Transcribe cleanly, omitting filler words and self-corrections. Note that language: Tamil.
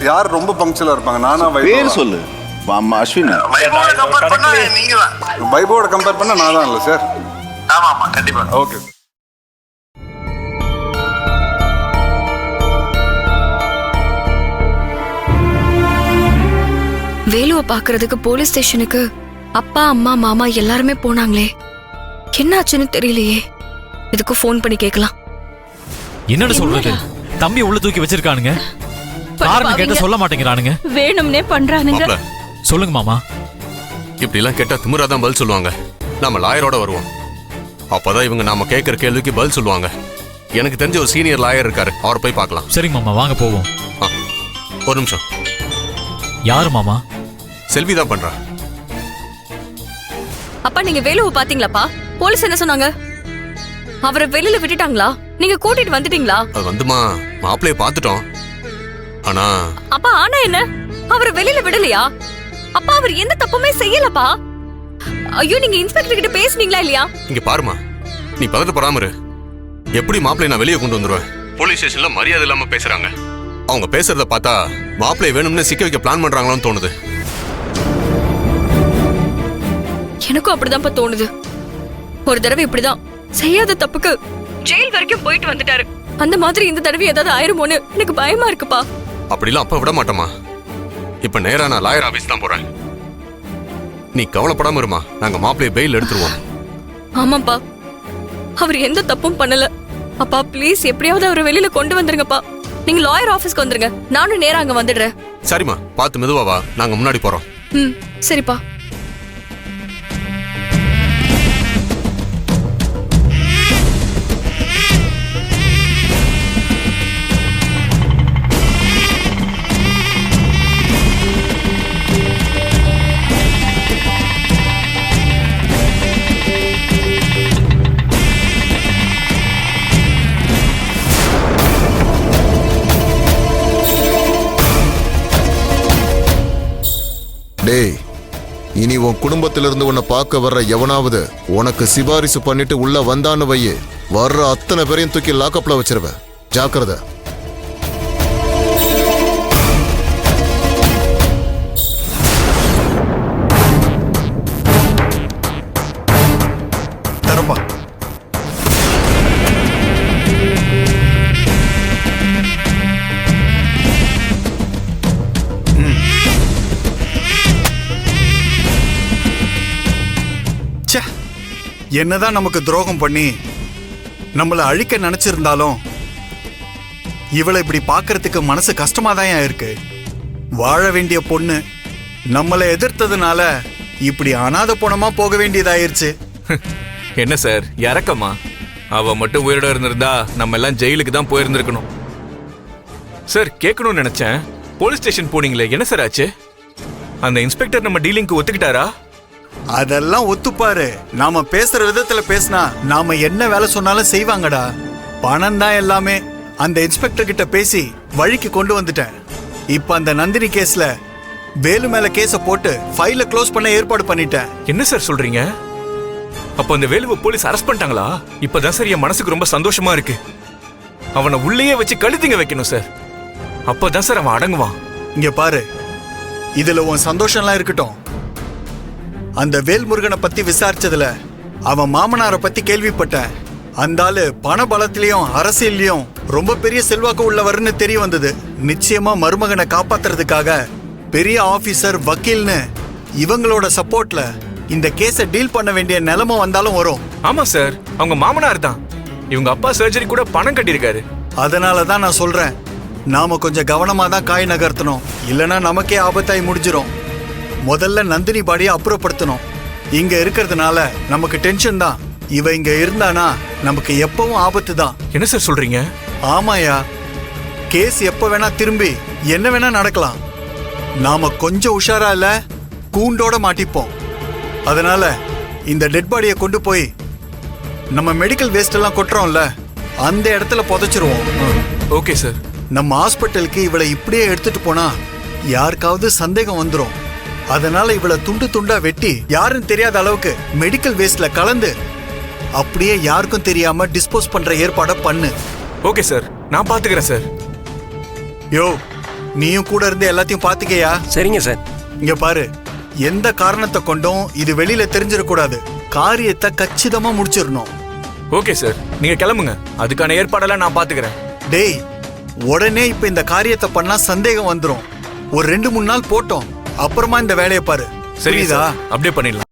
யார் ரொம்ப பங்க்சுவலா இருப்பாங்க? நானா பேர் வைபவா? சொல்லு. அம்மா அஸ்வின். வைபவோட கம்பேர் பண்ண நான் தான் இல்லை சார். ஆமா ஆமா கண்டிப்பா. ஓகே. வேலுவை பாக்குறதுக்கு போலீஸ் ஸ்டேஷனுக்கு அப்பா அம்மா மாமா எல்லாருமே போனாங்களே, என்ன ஆச்சுன்னு தெரியலையே. இதுக்கு ஃபோன் பண்ணி கேட்கலாம். என்னன்னு சொல்றது? தம்பி உள்ள தூக்கி வச்சிருக்கானுங்க. காரணம் கேட்ட சொல்ல மாட்டேங்கிறானுங்க. வேணும்னே பண்றானுங்க. சொல்லுங்க மாமா. இப்படி எல்லாம் கேட்டா திமிராதான் பதில் சொல்லுவாங்க. நாம லாயரோட வருவோம். அப்பதான் இவங்க நாம கேட்கற கேள்விக்கு பதில் சொல்லுவாங்க. எனக்கு தெரிஞ்ச ஒரு சீனியர் லாயர் இருக்காரு, அவரை போய் பார்க்கலாம். சரிங்க மாமா, வாங்க போவோம். ஒரு நிமிஷம். யாரு மாமா? செல்வி தான் பண்றா. அப்பா நீங்க வேலுவை பாத்தீங்களாப்பா? போலீஸ் என்ன சொன்னாங்க? அவரை வெளியில விட்டுட்டாங்களா? நீங்க கூட்டிட்டு வந்துட்டீங்களா? அது வந்துமா, மாப்பிள்ளைய பார்த்துட்டோம். ஆனா அப்பா ஆனா என்ன, அவரை வெளியில விடலையா? அப்பா அவர் எந்த தப்புமே செய்யலப்பா. ஐயோ, நீங்க இன்ஸ்பெக்டர் கிட்ட பேசுனீங்களா இல்லையா? இங்க பாருமா, நீ பதட்டப்படாம இரு. எப்படி மாப்பிள்ளைய நான் வெளியே கொண்டு வந்துருவேன்? போலீஸ் ஸ்டேஷன்ல மரியாதை இல்லாம பேசுறாங்க. அவங்க பேசுறத பார்த்தா மாப்பிள்ளைய வேணும்னு சிக்க வைக்க பிளான் பண்றாங்களான்னு தோணுது. எனக்கும் அப்படிதான்ப்பா தோணுது. ஒரு தடவை இப்படிதான் செய்யாத தப்புக்கு ஜெயில் வரைக்கும் போயிட்டு வந்துட்டாரு. அந்த மாதிரி இந்த தடவை ஏதாவது ஆயிருமோன்னு எனக்கு பயமா இருக்குப்பா. அப்படிலாம் அப்ப விட மாட்டோமா. இப்ப நேரா நான் லாயர் ஆபீஸ் தான் போறேன். நீ கவலைப்படாம இருமா, நாங்க மாப்பிள்ளைய பெயில் எடுத்துருவோம். ஆமாப்பா, அவர் எந்த தப்பும் பண்ணல. அப்பா ப்ளீஸ் எப்படியாவது அவரை வெளியில கொண்டு வந்துருங்கப்பா. நீங்க லாயர் ஆபீஸ்க்கு வந்துருங்க, நானும் நேரா அங்க வந்துடுறேன். சரிம்மா, பார்த்து மெதுவா வா, நாங்க முன்னாடி போறோம். சரிப்பா. டேய், இனி உன் குடும்பத்திலிருந்து உன்னை பார்க்க வர்ற எவனாவது உனக்கு சிபாரிசு பண்ணிட்டு உள்ள வந்தான்னு வையே, வர்ற அத்தனை பேரையும் தூக்கி லாக்அப்ல வச்சிருவேன். ஜாக்கிரதை. தரப்பா. என்னதான் நமக்கு துரோகம் பண்ணி நம்மளை அழிக்க நினைச்சிருந்தாலும் இவளை இப்படி பார்க்கறதுக்கு மனசு கஷ்டமாதான் இருக்கு. வாழ வேண்டிய பொண்ணு நம்மளை எதிர்த்ததுனால இப்படி அனாதை போனமா போக வேண்டியதாயிருச்சு. என்ன சார் இறக்கமா? அவ மட்டும் உயிரோட இருந்திருந்தா நம்ம எல்லாம் ஜெயிலுக்கு தான் போயிருந்திருக்கணும். சார் கேட்கணும்னு நினைச்சேன், போலீஸ் ஸ்டேஷன் போனீங்களே, என்ன சார் ஆச்சு? அந்த இன்ஸ்பெக்டர் நம்ம டீலிங்க்கு ஒத்துக்கிட்டாரா? அதெல்லாம் ஒத்துப்பாரு. நாம பேசுற விதத்துல பேசினா நாம என்ன வேலை சொன்னாலும் செய்வாங்கடா. பணம் தான் எல்லாமே. அந்த இன்ஸ்பெக்டர் கிட்ட பேசி வழிக்கு கொண்டு வந்துட்டேன். இப்ப அந்த நந்தினி கேஸ்ல வேலு மேல கேஸ போட்டு ஃபைல க்ளோஸ் பண்ண ஏற்பாடு பண்ணிட்டேன். என்ன சார் சொல்றீங்க? அப்ப அந்த வேலுவை போலீஸ் அரெஸ்ட் பண்ணிட்டாங்களா? இப்பதான் சார் என் மனசுக்கு ரொம்ப சந்தோஷமா இருக்கு. அவனை உள்ளேயே வச்சு கழுத்திங்க வைக்கணும் சார். அப்பதான் சார் அவன் அடங்குவான். இங்க பாரு, இதுல உன் சந்தோஷம்லாம் இருக்கட்டும். அந்த வேல்முருகனை பத்தி விசாரிச்சதுல அவன் மாமனாரை பத்தி கேள்விப்பட்டேன். அந்த ஆளு பண பலத்திலயும் அரசியலையும் ரொம்ப பெரிய செல்வாக்கு உள்ளவர்னு தெரிய வந்தது. நிச்சயமா மருமகனை காப்பாத்துறதுக்காக பெரிய ஆபீசர், வக்கீல்னு இவங்களோட சப்போர்ட்ல இந்த கேஸை டீல் பண்ண வேண்டிய நிலைமை வந்தாலும் வரும். ஆமா சார், அவங்க மாமனார் தான். இவங்க அப்பா சர்ஜரி கூட பணம் கட்டியிருக்காரு. அதனாலதான் நான் சொல்றேன், நாம கொஞ்சம் கவனமா தான் காய் நகர்த்தணும். இல்லைன்னா நமக்கே ஆபத்தாய் முடிஞ்சிரும். முதல்ல நந்தினி பாடியை அப்புறப்படுத்தணும். இங்க இருக்கிறதுனால நமக்கு டென்ஷன் தான். இவ இங்க இருந்தானா நமக்கு எப்பவும் ஆபத்து தான். என்ன சார் சொல்றீங்க? ஆமாயா, கேஸ் எப்ப வேணா திரும்பி என்ன வேணா நடக்கலாம். நாம கொஞ்சம் உஷாரா இல்ல கூண்டோட மாட்டிப்போம். அதனால இந்த டெட் பாடியை கொண்டு போய் நம்ம மெடிக்கல் வேஸ்ட் எல்லாம் கொட்டுறோம்ல, அந்த இடத்துல புதைச்சிருவோம். Okay sir. நம்ம ஹாஸ்பிட்டலுக்கு இவளை இப்படியே எடுத்துட்டு போனா யாருக்காவது சந்தேகம் வந்துடும். அதனால இவளை துண்டு துண்டா வெட்டி யாருன்னு தெரியாத அளவுக்கு மெடிக்கல் வேஸ்ட்ல கலந்து அப்படியே யாருக்கும் தெரியாம டிஸ்போஸ் பண்ற ஏற்பாட பண்ணு. ஓகே சார், நான் பாத்துக்கிறேன் சார். யோ, நீயும் கூட இருந்து எல்லாத்தையும் பாத்துக்கையா. சரிங்க சார். இங்க பாரு, எந்த காரணத்தை கொண்டும் இது வெளியில தெரிஞ்சிடக்கூடாது. காரியத்தை கச்சிதமா முடிச்சிடணும். ஓகே சார், நீங்க கிளம்புங்க. அதுக்கான ஏற்பாடெல்லாம் நான் பாத்துக்கிறேன். டேய், உடனே இப்ப இந்த காரியத்தை பண்ணா சந்தேகம் வந்துரும். ஒரு 2-3 நாள் போட்டோம், அப்புறமா இந்த வேலையை பாரு. சரி புரியுதா? அப்படியே பண்ணிடலாம்.